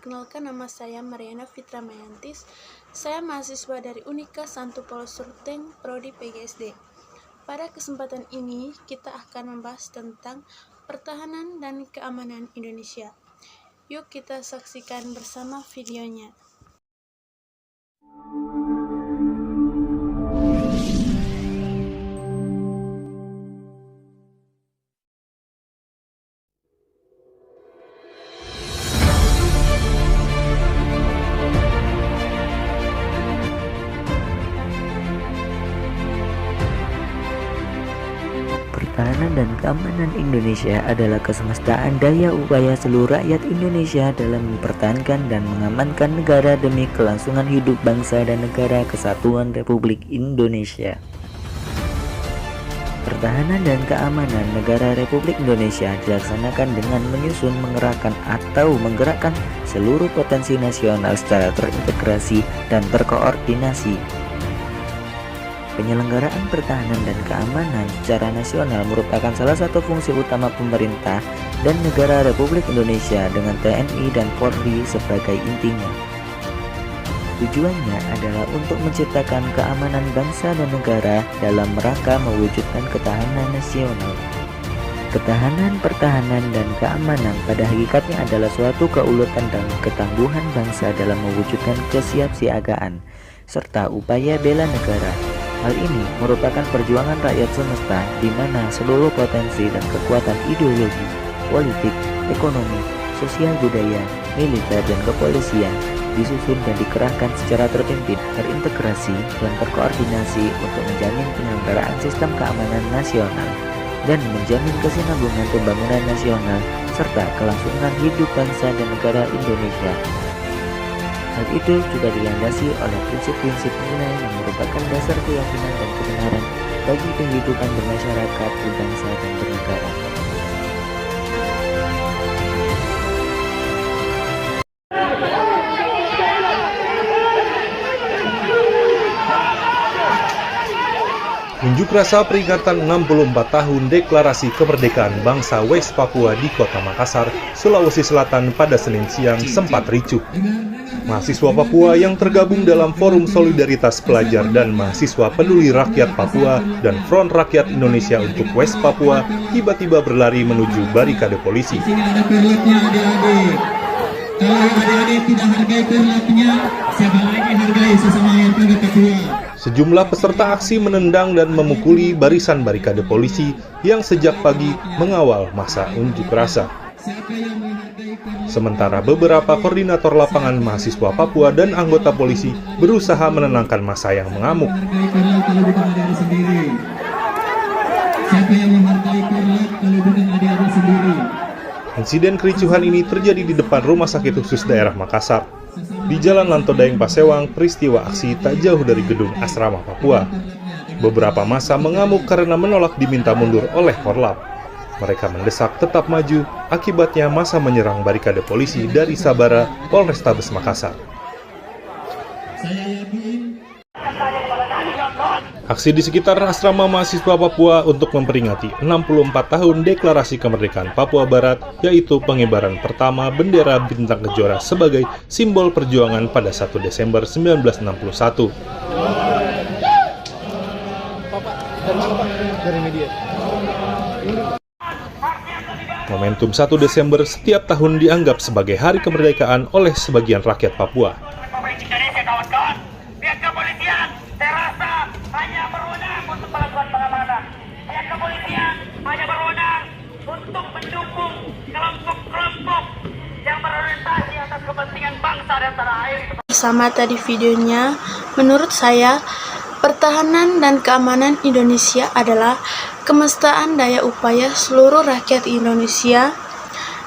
Perkenalkan, nama saya Mariana Fitra Mayantis. Saya mahasiswa dari Unika Santo Paulus Ruteng, Prodi PGSD. Pada kesempatan ini, kita akan membahas tentang pertahanan dan keamanan Indonesia. Yuk kita saksikan bersama videonya. Pertahanan dan keamanan Indonesia adalah kesemestaan daya upaya seluruh rakyat Indonesia dalam mempertahankan dan mengamankan negara demi kelangsungan hidup bangsa dan negara kesatuan Republik Indonesia. Pertahanan dan keamanan negara Republik Indonesia dilaksanakan dengan menyusun, mengerahkan atau menggerakkan seluruh potensi nasional secara terintegrasi dan terkoordinasi. Penyelenggaraan pertahanan dan keamanan secara nasional merupakan salah satu fungsi utama pemerintah dan negara Republik Indonesia dengan TNI dan Polri sebagai intinya. Tujuannya adalah untuk menciptakan keamanan bangsa dan negara dalam rangka mewujudkan ketahanan nasional. Ketahanan, pertahanan, dan keamanan pada hakikatnya adalah suatu keuletan dan ketangguhan bangsa dalam mewujudkan kesiapsiagaan serta upaya bela negara. Hal ini merupakan perjuangan rakyat semesta di mana seluruh potensi dan kekuatan ideologi, politik, ekonomi, sosial budaya, militer, dan kepolisian disusun dan dikerahkan secara terpimpin, terintegrasi, dan terkoordinasi untuk menjamin penyelenggaraan sistem keamanan nasional dan menjamin kesinambungan pembangunan nasional serta kelangsungan hidup bangsa dan negara Indonesia. Hal itu juga dilandasi oleh prinsip-prinsip nilai yang merupakan dasar keyakinan dan kebenaran bagi kehidupan bermasyarakat, berbangsa, dan bernegara. Unjuk rasa peringatan 64 tahun Deklarasi Kemerdekaan Bangsa West Papua di Kota Makassar, Sulawesi Selatan pada Senin siang sempat ricuh. Mahasiswa Papua yang tergabung dalam Forum Solidaritas Pelajar dan Mahasiswa Peduli Rakyat Papua dan Front Rakyat Indonesia untuk West Papua tiba-tiba berlari menuju barikade polisi. Di sini ada perletnya adik-adik. Kalau adik-adik tidak hargai perletnya, siapa lagi hargai sesama yang pada Papua? Sejumlah peserta aksi menendang dan memukuli barisan barikade polisi yang sejak pagi mengawal masa unjuk rasa. Sementara beberapa koordinator lapangan mahasiswa Papua dan anggota polisi berusaha menenangkan massa yang mengamuk. Insiden kericuhan ini terjadi di depan Rumah Sakit Khusus Daerah Makassar. Di Jalan Lanto Daeng Pasewang, peristiwa aksi tak jauh dari gedung Asrama Papua. Beberapa massa mengamuk karena menolak diminta mundur oleh Korlap. Mereka mendesak tetap maju, akibatnya massa menyerang barikade polisi dari Sabara, Polrestabes Makassar. Aksi di sekitar asrama mahasiswa Papua untuk memperingati 64 tahun Deklarasi Kemerdekaan Papua Barat, yaitu pengibaran pertama bendera bintang kejora sebagai simbol perjuangan pada 1 Desember 1961. Momentum 1 Desember setiap tahun dianggap sebagai hari kemerdekaan oleh sebagian rakyat Papua. Pihak kepolisian terasa hanya berwenang untuk melakukan pengamanan. Pihak kepolisian hanya berwenang untuk mendukung kelompok-kelompok yang berorientasi atas kepentingan bangsa dan tanah air. Sama tadi videonya, menurut saya, pertahanan dan keamanan Indonesia adalah kemestaan daya upaya seluruh rakyat Indonesia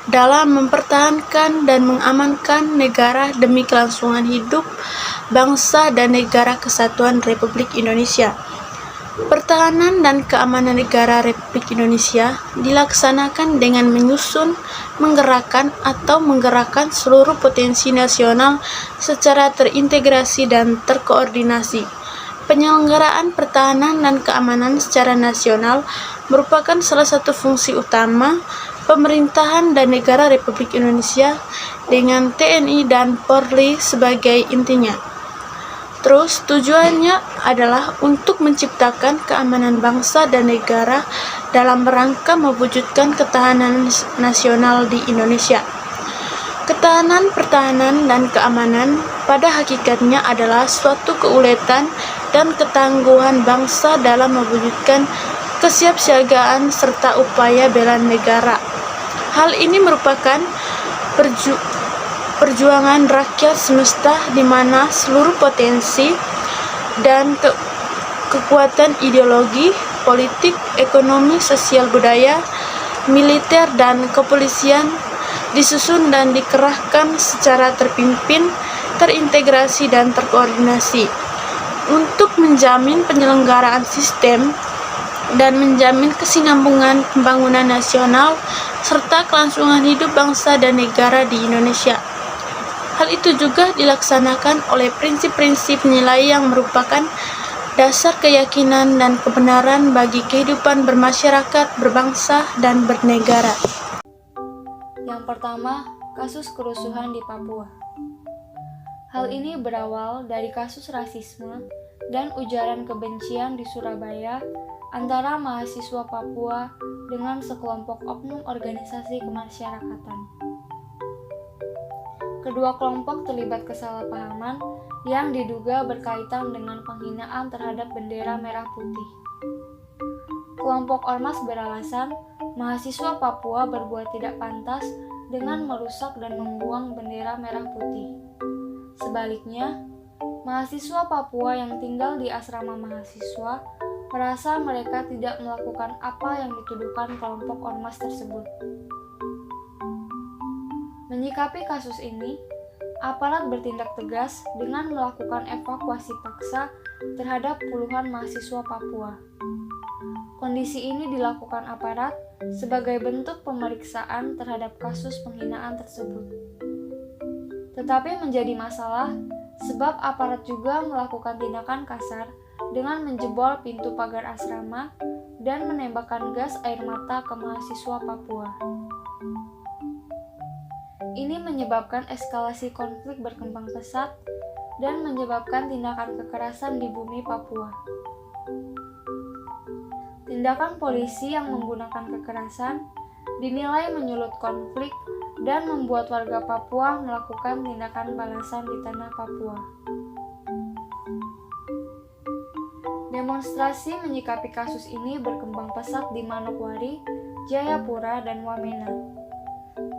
dalam mempertahankan dan mengamankan negara demi kelangsungan hidup bangsa dan negara kesatuan Republik Indonesia. Pertahanan dan keamanan negara Republik Indonesia dilaksanakan dengan menyusun, menggerakkan atau menggerakkan seluruh potensi nasional secara terintegrasi dan terkoordinasi. Penyelenggaraan pertahanan dan keamanan secara nasional merupakan salah satu fungsi utama pemerintahan dan negara Republik Indonesia dengan TNI dan Polri sebagai intinya. Terus tujuannya adalah untuk menciptakan keamanan bangsa dan negara dalam rangka mewujudkan ketahanan nasional di Indonesia. Ketahanan, pertahanan, dan keamanan pada hakikatnya adalah suatu keuletan dan ketangguhan bangsa dalam mewujudkan kesiapsiagaan serta upaya bela negara. Hal ini merupakan perjuangan rakyat semesta di mana seluruh potensi dan kekuatan ideologi, politik, ekonomi, sosial, budaya, militer, dan kepolisian disusun dan dikerahkan secara terpimpin, terintegrasi, dan terkoordinasi untuk menjamin penyelenggaraan sistem dan menjamin kesinambungan pembangunan nasional serta kelangsungan hidup bangsa dan negara di Indonesia. Hal itu juga dilaksanakan oleh prinsip-prinsip nilai yang merupakan dasar keyakinan dan kebenaran bagi kehidupan bermasyarakat, berbangsa, dan bernegara. Yang pertama, kasus kerusuhan di Papua. Hal ini berawal dari kasus rasisme dan ujaran kebencian di Surabaya antara mahasiswa Papua dengan sekelompok oknum organisasi kemasyarakatan. Kedua kelompok terlibat kesalahpahaman yang diduga berkaitan dengan penghinaan terhadap bendera merah putih. Kelompok ormas beralasan mahasiswa Papua berbuat tidak pantas dengan merusak dan membuang bendera merah putih. Sebaliknya, mahasiswa Papua yang tinggal di asrama mahasiswa merasa mereka tidak melakukan apa yang dituduhkan kelompok ormas tersebut. Menyikapi kasus ini, aparat bertindak tegas dengan melakukan evakuasi paksa terhadap puluhan mahasiswa Papua. Kondisi ini dilakukan aparat sebagai bentuk pemeriksaan terhadap kasus penghinaan tersebut. Tetapi menjadi masalah sebab aparat juga melakukan tindakan kasar dengan menjebol pintu pagar asrama dan menembakkan gas air mata ke mahasiswa Papua. Ini menyebabkan eskalasi konflik berkembang pesat dan menyebabkan tindakan kekerasan di bumi Papua. Tindakan polisi yang menggunakan kekerasan dinilai menyulut konflik dan membuat warga Papua melakukan tindakan balasan di tanah Papua. Demonstrasi menyikapi kasus ini berkembang pesat di Manokwari, Jayapura, dan Wamena.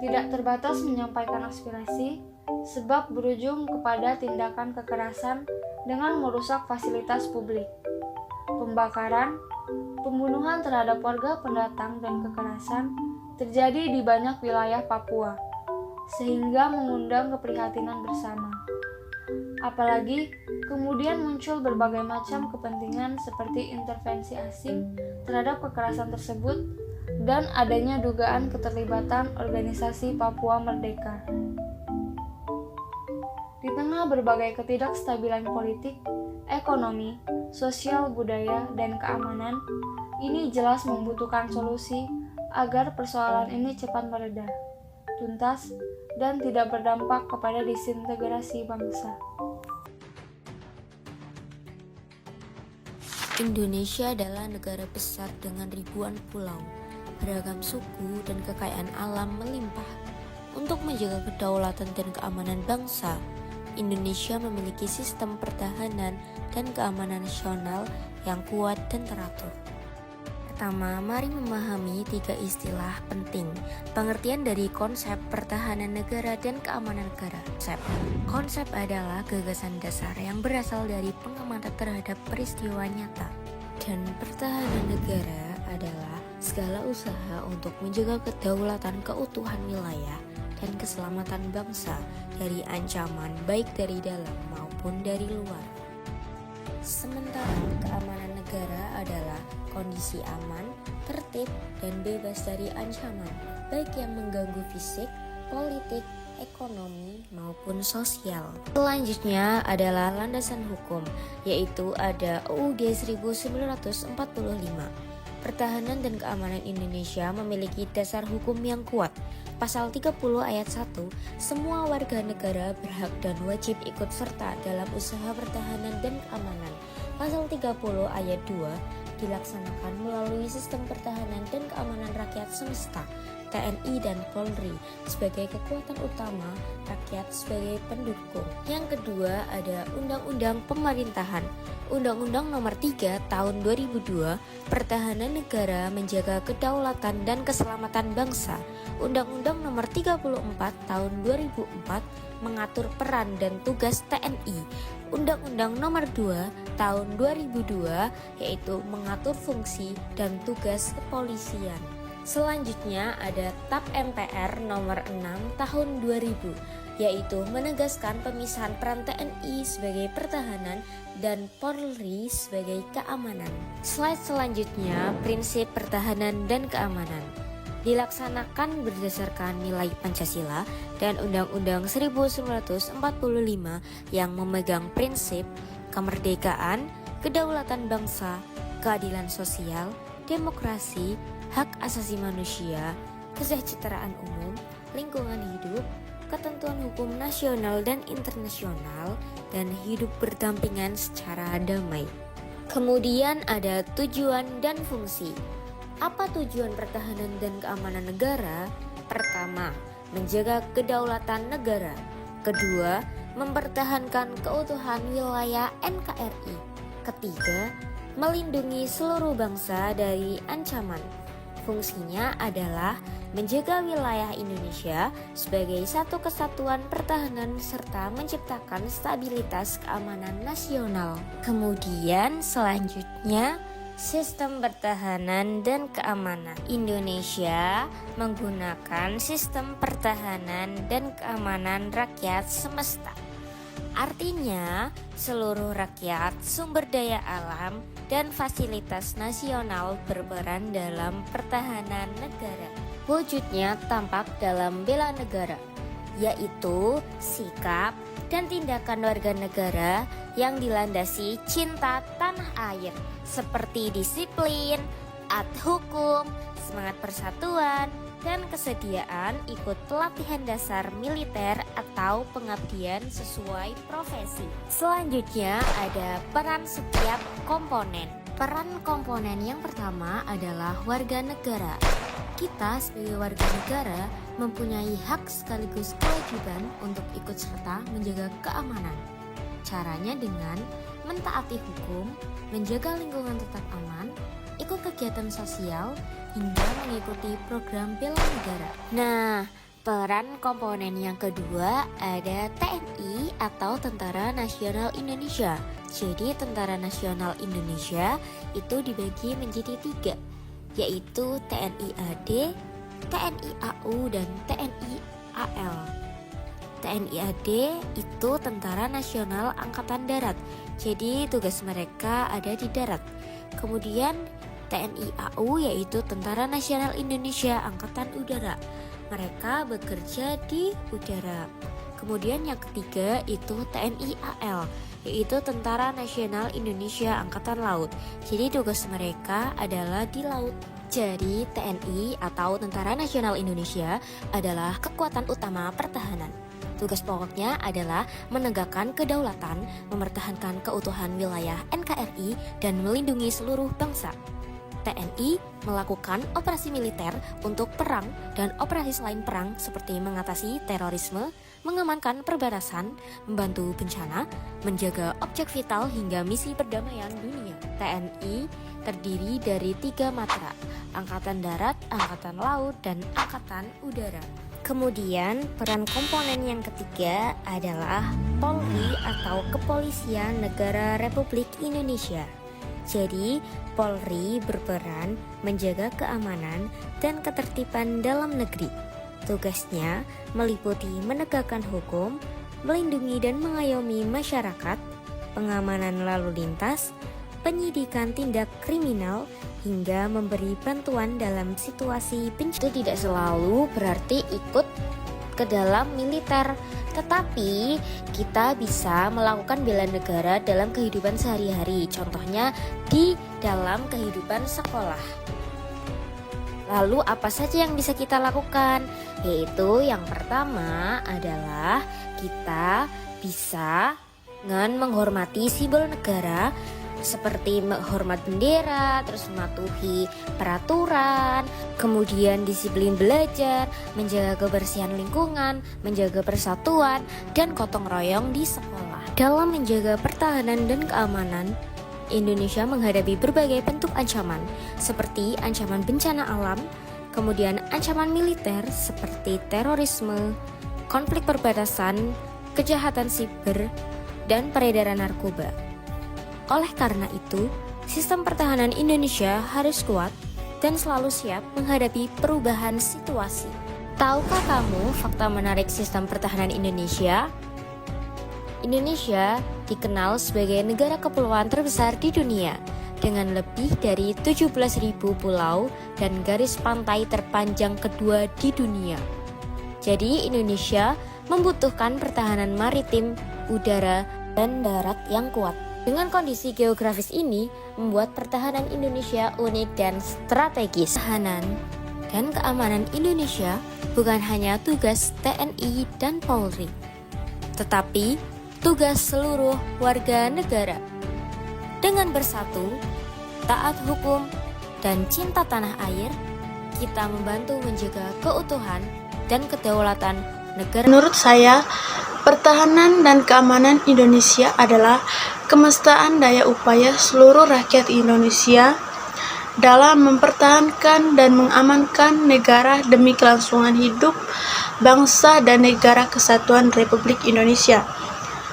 Tidak terbatas menyampaikan aspirasi, sebab berujung kepada tindakan kekerasan dengan merusak fasilitas publik, pembakaran, pembunuhan terhadap warga pendatang, dan kekerasan terjadi di banyak wilayah Papua, sehingga mengundang keprihatinan bersama. Apalagi kemudian muncul berbagai macam kepentingan seperti intervensi asing terhadap kekerasan tersebut dan adanya dugaan keterlibatan organisasi Papua Merdeka. Di tengah berbagai ketidakstabilan politik, ekonomi, sosial, budaya, dan keamanan, ini jelas membutuhkan solusi agar persoalan ini cepat mereda, tuntas, dan tidak berdampak kepada disintegrasi bangsa. Indonesia adalah negara besar dengan ribuan pulau, beragam suku, dan kekayaan alam melimpah. Untuk menjaga kedaulatan dan keamanan bangsa, Indonesia memiliki sistem pertahanan dan keamanan nasional yang kuat dan teratur. Pertama, mari memahami 3 istilah penting pengertian dari konsep pertahanan negara dan keamanan negara. Konsep adalah gagasan dasar yang berasal dari pengamatan terhadap peristiwa nyata, dan pertahanan negara adalah segala usaha untuk menjaga kedaulatan, keutuhan wilayah, dan keselamatan bangsa dari ancaman baik dari dalam maupun dari luar. Sementara keamanan negara adalah kondisi aman, tertib, dan bebas dari ancaman, baik yang mengganggu fisik, politik, ekonomi, maupun sosial. Selanjutnya adalah landasan hukum, yaitu ada UUD 1945. Pertahanan dan Keamanan Indonesia memiliki dasar hukum yang kuat. Pasal 30 ayat 1, semua warga negara berhak dan wajib ikut serta dalam usaha pertahanan dan keamanan. Pasal 30 ayat 2, dilaksanakan melalui sistem pertahanan dan keamanan rakyat semesta, TNI dan Polri sebagai kekuatan utama, rakyat sebagai pendukung. Yang kedua ada Undang-Undang Pemerintahan. Undang-Undang Nomor 3 Tahun 2002, Pertahanan Negara Menjaga Kedaulatan dan Keselamatan Bangsa. Undang-Undang Nomor 34 Tahun 2004 mengatur peran dan tugas TNI. Undang-Undang Nomor 2 Tahun 2002 yaitu mengatur fungsi dan tugas kepolisian. Selanjutnya ada TAP MPR Nomor 6 Tahun 2000, yaitu menegaskan pemisahan peran TNI sebagai pertahanan dan Polri sebagai keamanan. Slide selanjutnya, prinsip pertahanan dan keamanan. Dilaksanakan berdasarkan nilai Pancasila dan Undang-Undang 1945 yang memegang prinsip kemerdekaan, kedaulatan bangsa, keadilan sosial, demokrasi, hak asasi manusia, kesejahteraan umum, lingkungan hidup, ketentuan hukum nasional dan internasional, dan hidup berdampingan secara damai. Kemudian ada tujuan dan fungsi. Apa tujuan pertahanan dan keamanan negara? Pertama, menjaga kedaulatan negara. Kedua, mempertahankan keutuhan wilayah NKRI. Ketiga, melindungi seluruh bangsa dari ancaman. Fungsinya adalah menjaga wilayah Indonesia sebagai satu kesatuan pertahanan serta menciptakan stabilitas keamanan nasional. Kemudian selanjutnya, sistem pertahanan dan keamanan. Indonesia menggunakan sistem pertahanan dan keamanan rakyat semesta. Artinya, seluruh rakyat, sumber daya alam, dan fasilitas nasional berperan dalam pertahanan negara. Wujudnya tampak dalam bela negara, yaitu sikap dan tindakan warga negara yang dilandasi cinta tanah air, seperti disiplin, taat hukum, semangat persatuan, dan kesediaan ikut pelatihan dasar militer atau pengabdian sesuai profesi. Selanjutnya ada peran setiap komponen. Peran komponen yang pertama adalah warga negara. Kita sebagai warga negara mempunyai hak sekaligus kewajiban untuk ikut serta menjaga keamanan. Caranya dengan mentaati hukum, menjaga lingkungan tetap aman, ikut kegiatan sosial, hingga mengikuti program bela negara. Nah, peran komponen yang kedua ada TNI atau Tentara Nasional Indonesia. Jadi Tentara Nasional Indonesia itu dibagi menjadi 3, yaitu TNI AD, TNI AU, dan TNI AL. TNI AD itu Tentara Nasional Angkatan Darat, jadi tugas mereka ada di darat. Kemudian TNI AU yaitu Tentara Nasional Indonesia Angkatan Udara, mereka bekerja di udara. Kemudian yang ketiga itu TNI AL, yaitu Tentara Nasional Indonesia Angkatan Laut, jadi tugas mereka adalah di laut. Jadi TNI atau Tentara Nasional Indonesia adalah kekuatan utama pertahanan. Tugas pokoknya adalah menegakkan kedaulatan, mempertahankan keutuhan wilayah NKRI, dan melindungi seluruh bangsa. TNI melakukan operasi militer untuk perang dan operasi selain perang seperti mengatasi terorisme, mengamankan perbatasan, membantu bencana, menjaga objek vital hingga misi perdamaian dunia. TNI terdiri dari 3 matra, Angkatan Darat, Angkatan Laut, dan Angkatan Udara. Kemudian peran komponen yang ketiga adalah Polri atau Kepolisian Negara Republik Indonesia. Jadi, Polri berperan menjaga keamanan dan ketertiban dalam negeri. Tugasnya meliputi menegakkan hukum, melindungi dan mengayomi masyarakat, pengamanan lalu lintas, penyidikan tindak kriminal, hingga memberi bantuan dalam situasi bencana. Itu tidak selalu berarti ikut ke dalam militer, tetapi kita bisa melakukan bela negara dalam kehidupan sehari-hari, contohnya di dalam kehidupan sekolah. Lalu apa saja yang bisa kita lakukan? Yaitu yang pertama adalah kita bisa dengan menghormati simbol negara seperti menghormat bendera, terus mematuhi peraturan, kemudian disiplin belajar, menjaga kebersihan lingkungan, menjaga persatuan, dan gotong royong di sekolah. Dalam menjaga pertahanan dan keamanan, Indonesia menghadapi berbagai bentuk ancaman, seperti ancaman bencana alam, kemudian ancaman militer seperti terorisme, konflik perbatasan, kejahatan siber, dan peredaran narkoba. Oleh karena itu, sistem pertahanan Indonesia harus kuat dan selalu siap menghadapi perubahan situasi. Tahukah kamu fakta menarik sistem pertahanan Indonesia? Indonesia dikenal sebagai negara kepulauan terbesar di dunia dengan lebih dari 17.000 pulau dan garis pantai terpanjang kedua di dunia. Jadi Indonesia membutuhkan pertahanan maritim, udara, dan darat yang kuat. Dengan kondisi geografis ini, membuat pertahanan Indonesia unik dan strategis. Pertahanan dan keamanan Indonesia bukan hanya tugas TNI dan Polri, tetapi tugas seluruh warga negara. Dengan bersatu, taat hukum, dan cinta tanah air, kita membantu menjaga keutuhan dan kedaulatan negara. Menurut saya, pertahanan dan keamanan Indonesia adalah kemestaan daya upaya seluruh rakyat Indonesia dalam mempertahankan dan mengamankan negara demi kelangsungan hidup bangsa dan negara kesatuan Republik Indonesia.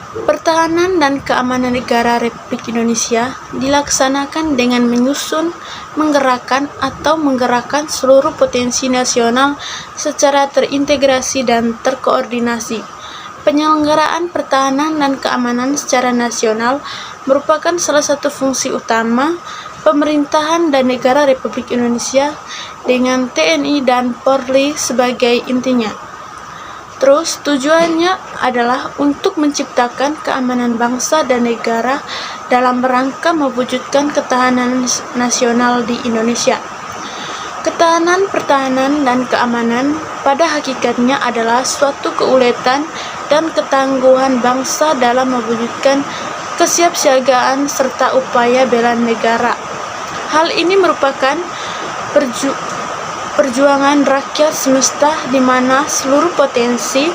Pertahanan dan keamanan negara Republik Indonesia dilaksanakan dengan menyusun, menggerakkan seluruh potensi nasional secara terintegrasi dan terkoordinasi. Penyelenggaraan pertahanan dan keamanan secara nasional merupakan salah satu fungsi utama pemerintahan dan negara Republik Indonesia dengan TNI dan Polri sebagai intinya. Terus tujuannya adalah untuk menciptakan keamanan bangsa dan negara dalam rangka mewujudkan ketahanan nasional di Indonesia. Ketahanan, pertahanan, dan keamanan pada hakikatnya adalah suatu keuletan dan ketangguhan bangsa dalam mewujudkan kesiapsiagaan serta upaya bela negara. Hal ini merupakan perjuangan rakyat semesta di mana seluruh potensi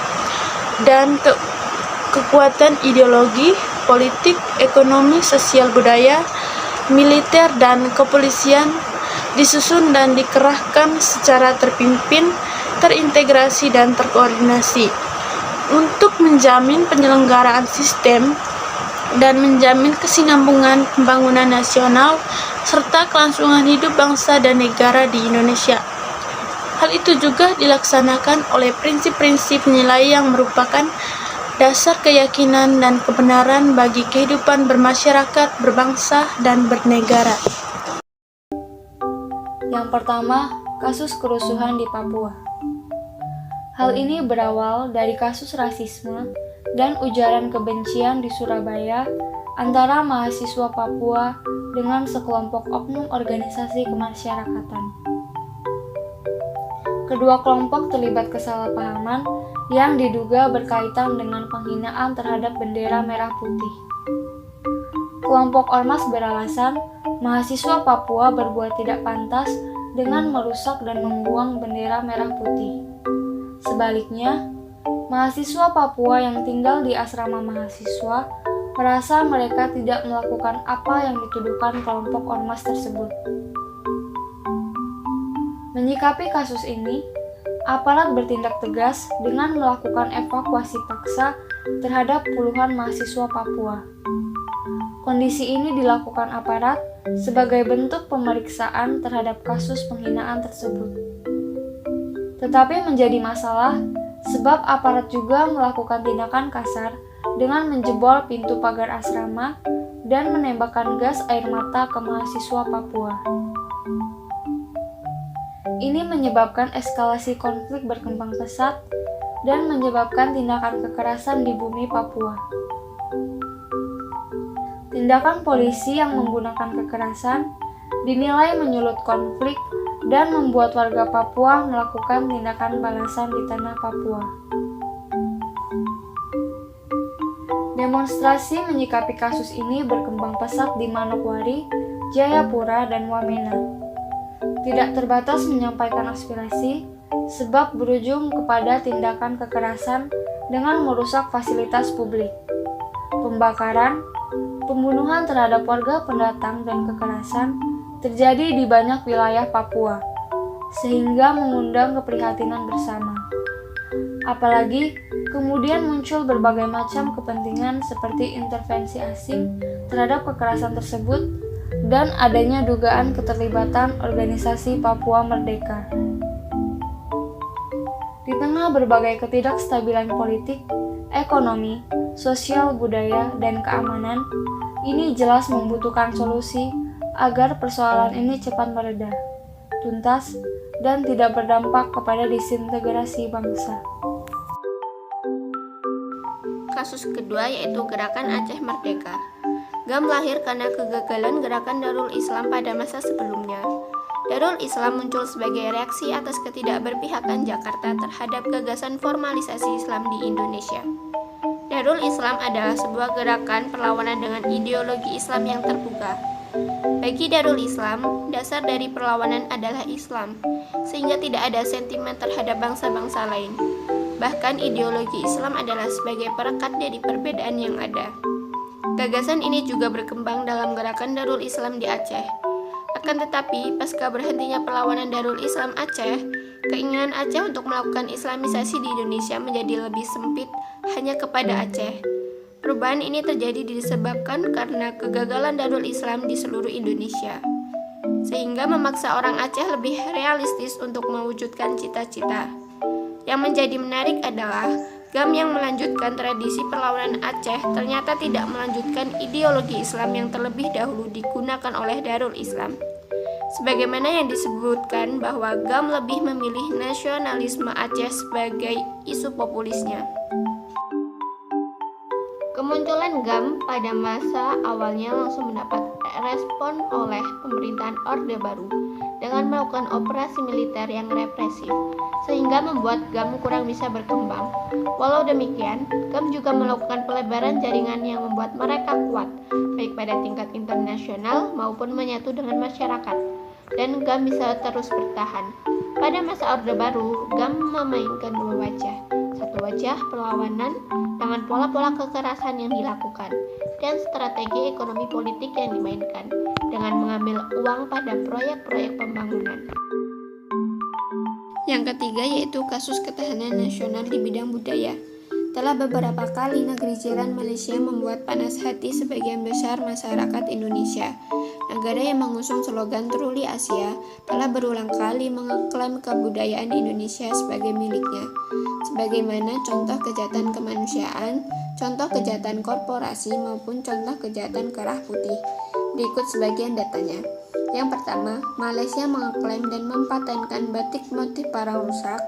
dan kekuatan ideologi, politik, ekonomi, sosial, budaya, militer, dan kepolisian disusun dan dikerahkan secara terpimpin, terintegrasi, dan terkoordinasi untuk menjamin penyelenggaraan sistem dan menjamin kesinambungan pembangunan nasional serta kelangsungan hidup bangsa dan negara di Indonesia. Hal itu juga dilaksanakan oleh prinsip-prinsip nilai yang merupakan dasar keyakinan dan kebenaran bagi kehidupan bermasyarakat, berbangsa, dan bernegara. Yang pertama, kasus kerusuhan di Papua. Hal ini berawal dari kasus rasisme dan ujaran kebencian di Surabaya antara mahasiswa Papua dengan sekelompok oknum organisasi kemasyarakatan. Kedua kelompok terlibat kesalahpahaman yang diduga berkaitan dengan penghinaan terhadap bendera merah putih. Kelompok ormas beralasan mahasiswa Papua berbuat tidak pantas dengan merusak dan membuang bendera merah putih. Sebaliknya, mahasiswa Papua yang tinggal di asrama mahasiswa merasa mereka tidak melakukan apa yang dituduhkan kelompok ormas tersebut. Menyikapi kasus ini, aparat bertindak tegas dengan melakukan evakuasi paksa terhadap puluhan mahasiswa Papua. Kondisi ini dilakukan aparat sebagai bentuk pemeriksaan terhadap kasus penghinaan tersebut. Tetapi menjadi masalah sebab aparat juga melakukan tindakan kasar dengan menjebol pintu pagar asrama dan menembakkan gas air mata ke mahasiswa Papua. Ini menyebabkan eskalasi konflik berkembang pesat dan menyebabkan tindakan kekerasan di bumi Papua. Tindakan polisi yang menggunakan kekerasan dinilai menyulut konflik dan membuat warga Papua melakukan tindakan balasan di tanah Papua. Demonstrasi menyikapi kasus ini berkembang pesat di Manokwari, Jayapura, dan Wamena. Tidak terbatas menyampaikan aspirasi, sebab berujung kepada tindakan kekerasan dengan merusak fasilitas publik, pembakaran, pembunuhan terhadap warga pendatang, dan kekerasan terjadi di banyak wilayah Papua, sehingga mengundang keprihatinan bersama. Apalagi kemudian muncul berbagai macam kepentingan seperti intervensi asing terhadap kekerasan tersebut dan adanya dugaan keterlibatan organisasi Papua Merdeka. Di tengah berbagai ketidakstabilan politik, ekonomi, sosial, budaya, dan keamanan, ini jelas membutuhkan solusi agar persoalan ini cepat mereda, tuntas, dan tidak berdampak kepada disintegrasi bangsa. Kasus kedua yaitu Gerakan Aceh Merdeka. GAM lahir karena kegagalan Gerakan Darul Islam pada masa sebelumnya. Darul Islam muncul sebagai reaksi atas ketidakberpihakan Jakarta terhadap gagasan formalisasi Islam di Indonesia. Darul Islam adalah sebuah gerakan perlawanan dengan ideologi Islam yang terbuka. Bagi Darul Islam, dasar dari perlawanan adalah Islam, sehingga tidak ada sentimen terhadap bangsa-bangsa lain. Bahkan ideologi Islam adalah sebagai perekat dari perbedaan yang ada. Gagasan ini juga berkembang dalam gerakan Darul Islam di Aceh. Akan tetapi, pasca berhentinya perlawanan Darul Islam Aceh, keinginan Aceh untuk melakukan Islamisasi di Indonesia menjadi lebih sempit hanya kepada Aceh. Perubahan ini terjadi disebabkan karena kegagalan Darul Islam di seluruh Indonesia, sehingga memaksa orang Aceh lebih realistis untuk mewujudkan cita-cita. Yang menjadi menarik adalah GAM yang melanjutkan tradisi perlawanan Aceh ternyata tidak melanjutkan ideologi Islam yang terlebih dahulu digunakan oleh Darul Islam. Sebagaimana yang disebutkan bahwa GAM lebih memilih nasionalisme Aceh sebagai isu populisnya. Kemunculan GAM pada masa awalnya langsung mendapat respon oleh pemerintahan Orde Baru dengan melakukan operasi militer yang represif, sehingga membuat GAM kurang bisa berkembang. Walau demikian, GAM juga melakukan pelebaran jaringan yang membuat mereka kuat, baik pada tingkat internasional maupun menyatu dengan masyarakat, dan GAM bisa terus bertahan. Pada masa Orde Baru, GAM memainkan dua wajah. Satu wajah perlawanan dengan pola-pola kekerasan yang dilakukan, dan strategi ekonomi politik yang dimainkan dengan mengambil uang pada proyek-proyek pembangunan. Yang ketiga yaitu kasus ketahanan nasional di bidang budaya. Telah beberapa kali negeri jiran Malaysia membuat panas hati sebagian besar masyarakat Indonesia. Negara yang mengusung slogan Truly Asia telah berulang kali mengeklaim kebudayaan Indonesia sebagai miliknya, sebagaimana contoh kejahatan kemanusiaan, contoh kejahatan korporasi, maupun contoh kejahatan kerah putih. Berikut sebagian datanya. Yang pertama, Malaysia mengeklaim dan mempatenkan batik motif parang rusak,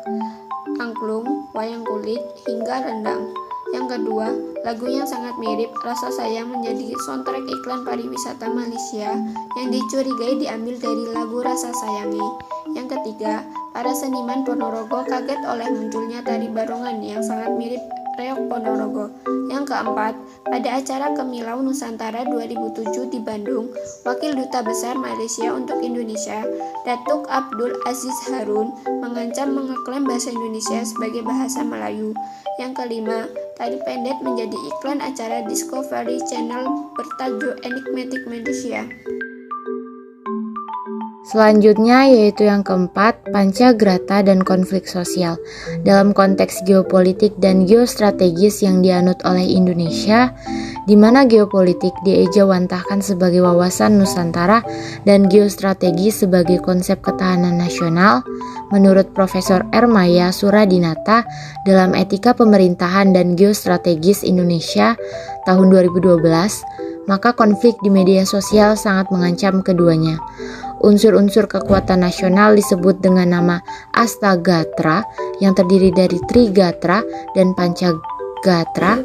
angklung, wayang kulit, hingga rendang. Yang kedua, lagu yang sangat mirip Rasa Sayang menjadi soundtrack iklan pariwisata Malaysia yang dicurigai diambil dari lagu Rasa Sayangi. Yang ketiga, para seniman Ponorogo kaget oleh munculnya tari barongan yang sangat mirip reok Ponorogo. Yang keempat, pada acara Kemilau Nusantara 2007 di Bandung, Wakil Duta Besar Malaysia untuk Indonesia, Datuk Abdul Aziz Harun, mengancam mengeklaim bahasa Indonesia sebagai bahasa Melayu. Yang kelima, tari pendek menjadi iklan acara Discovery Channel bertajuk Enigmatic Malaysia. Selanjutnya yaitu yang keempat, pancagrata dan konflik sosial. Dalam konteks geopolitik dan geostrategis yang dianut oleh Indonesia, di mana geopolitik diejawantahkan sebagai wawasan Nusantara dan geostrategi sebagai konsep ketahanan nasional, menurut Profesor Ermaya Suradinata dalam Etika Pemerintahan dan Geostrategis Indonesia tahun 2012, maka konflik di media sosial sangat mengancam keduanya. Unsur-unsur kekuatan nasional disebut dengan nama Astagatra yang terdiri dari Trigatra dan Pancagatra.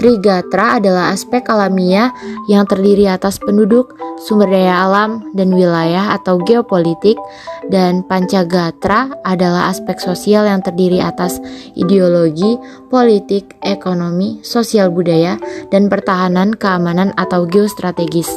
Trigatra adalah aspek alamiah yang terdiri atas penduduk, sumber daya alam, dan wilayah atau geopolitik, dan Pancagatra adalah aspek sosial yang terdiri atas ideologi, politik, ekonomi, sosial budaya, dan pertahanan, keamanan atau geostrategis.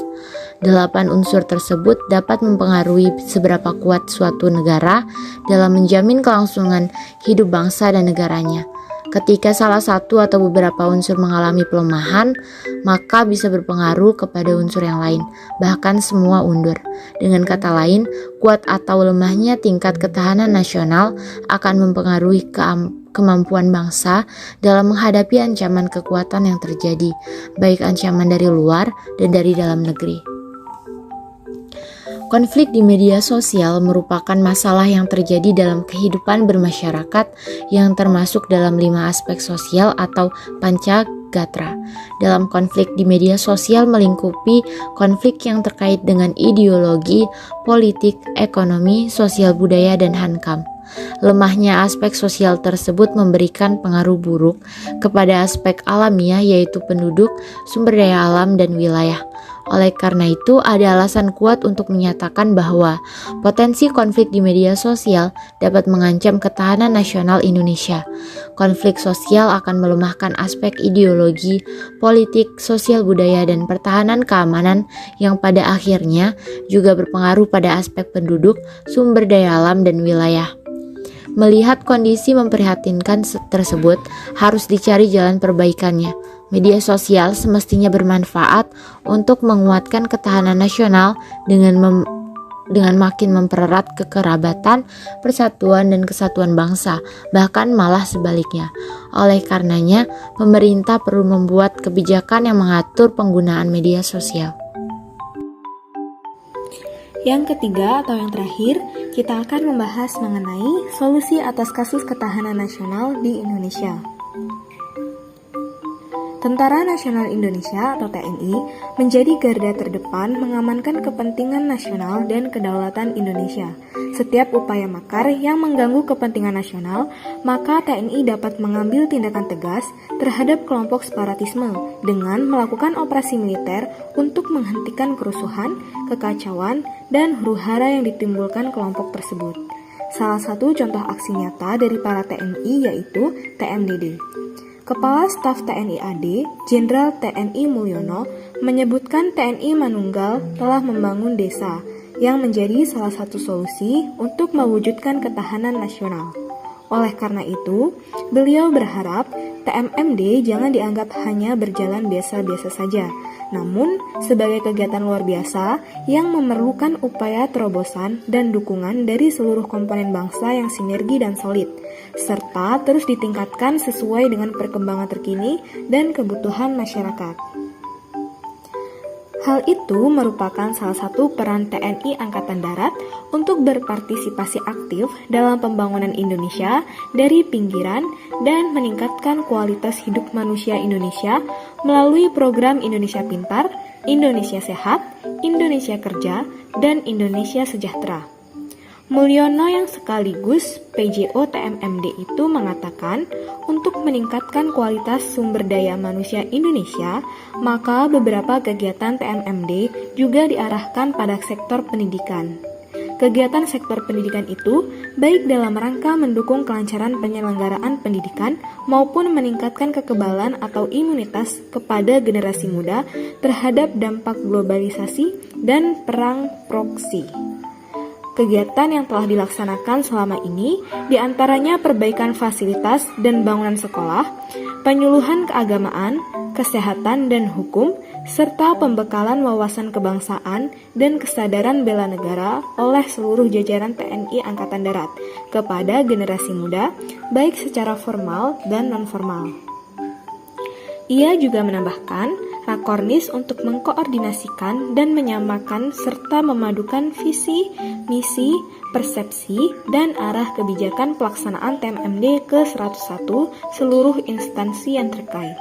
8 unsur tersebut dapat mempengaruhi seberapa kuat suatu negara dalam menjamin kelangsungan hidup bangsa dan negaranya. Ketika salah satu atau beberapa unsur mengalami pelemahan, maka bisa berpengaruh kepada unsur yang lain, bahkan semua undur. Dengan kata lain, kuat atau lemahnya tingkat ketahanan nasional akan mempengaruhi kemampuan bangsa dalam menghadapi ancaman kekuatan yang terjadi, baik ancaman dari luar dan dari dalam negeri. Konflik di media sosial merupakan masalah yang terjadi dalam kehidupan bermasyarakat yang termasuk dalam 5 aspek sosial atau Pancagatra. Dalam konflik di media sosial melingkupi konflik yang terkait dengan ideologi, politik, ekonomi, sosial budaya, dan hankam. Lemahnya aspek sosial tersebut memberikan pengaruh buruk kepada aspek alamiah yaitu penduduk, sumber daya alam, dan wilayah. Oleh karena itu, ada alasan kuat untuk menyatakan bahwa potensi konflik di media sosial dapat mengancam ketahanan nasional Indonesia. Konflik sosial akan melemahkan aspek ideologi, politik, sosial budaya, dan pertahanan keamanan yang pada akhirnya juga berpengaruh pada aspek penduduk, sumber daya alam, dan wilayah. Melihat kondisi memprihatinkan tersebut, harus dicari jalan perbaikannya. Media sosial semestinya bermanfaat untuk menguatkan ketahanan nasional dengan makin mempererat kekerabatan, persatuan, dan kesatuan bangsa, bahkan malah sebaliknya. Oleh karenanya, pemerintah perlu membuat kebijakan yang mengatur penggunaan media sosial. Yang ketiga atau yang terakhir, kita akan membahas mengenai solusi atas kasus ketahanan nasional di Indonesia. Tentara Nasional Indonesia atau TNI menjadi garda terdepan mengamankan kepentingan nasional dan kedaulatan Indonesia. Setiap upaya makar yang mengganggu kepentingan nasional, maka TNI dapat mengambil tindakan tegas terhadap kelompok separatisme dengan melakukan operasi militer untuk menghentikan kerusuhan, kekacauan, dan huru-hara yang ditimbulkan kelompok tersebut. Salah satu contoh aksi nyata dari para TNI yaitu TMDD. Kepala Staf TNI AD, Jenderal TNI Mulyono, menyebutkan TNI Manunggal telah membangun desa yang menjadi salah satu solusi untuk mewujudkan ketahanan nasional. Oleh karena itu, beliau berharap TMMD jangan dianggap hanya berjalan biasa-biasa saja, namun sebagai kegiatan luar biasa yang memerlukan upaya terobosan dan dukungan dari seluruh komponen bangsa yang sinergi dan solid, serta terus ditingkatkan sesuai dengan perkembangan terkini dan kebutuhan masyarakat. Hal itu merupakan salah satu peran TNI Angkatan Darat untuk berpartisipasi aktif dalam pembangunan Indonesia dari pinggiran dan meningkatkan kualitas hidup manusia Indonesia melalui program Indonesia Pintar, Indonesia Sehat, Indonesia Kerja, dan Indonesia Sejahtera. Mulyono yang sekaligus PJO TMMD itu mengatakan untuk meningkatkan kualitas sumber daya manusia Indonesia, maka beberapa kegiatan TMMD juga diarahkan pada sektor pendidikan. Kegiatan sektor pendidikan itu baik dalam rangka mendukung kelancaran penyelenggaraan pendidikan maupun meningkatkan kekebalan atau imunitas kepada generasi muda terhadap dampak globalisasi dan perang proksi. Kegiatan yang telah dilaksanakan selama ini diantaranya perbaikan fasilitas dan bangunan sekolah, penyuluhan keagamaan, kesehatan dan hukum, serta pembekalan wawasan kebangsaan dan kesadaran bela negara oleh seluruh jajaran TNI Angkatan Darat kepada generasi muda, baik secara formal dan non-formal. Ia juga menambahkan, Rakornis untuk mengkoordinasikan dan menyamakan serta memadukan visi, misi, persepsi, dan arah kebijakan pelaksanaan TMMD ke-101 seluruh instansi yang terkait.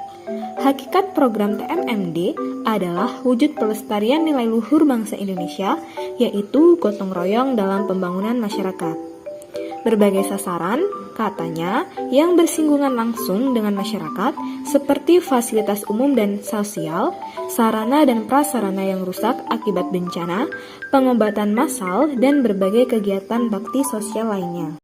Hakikat program TMMD adalah wujud pelestarian nilai luhur bangsa Indonesia, yaitu gotong royong dalam pembangunan masyarakat. Berbagai sasaran, katanya, yang bersinggungan langsung dengan masyarakat, seperti fasilitas umum dan sosial, sarana dan prasarana yang rusak akibat bencana, pengobatan massal, dan berbagai kegiatan bakti sosial lainnya.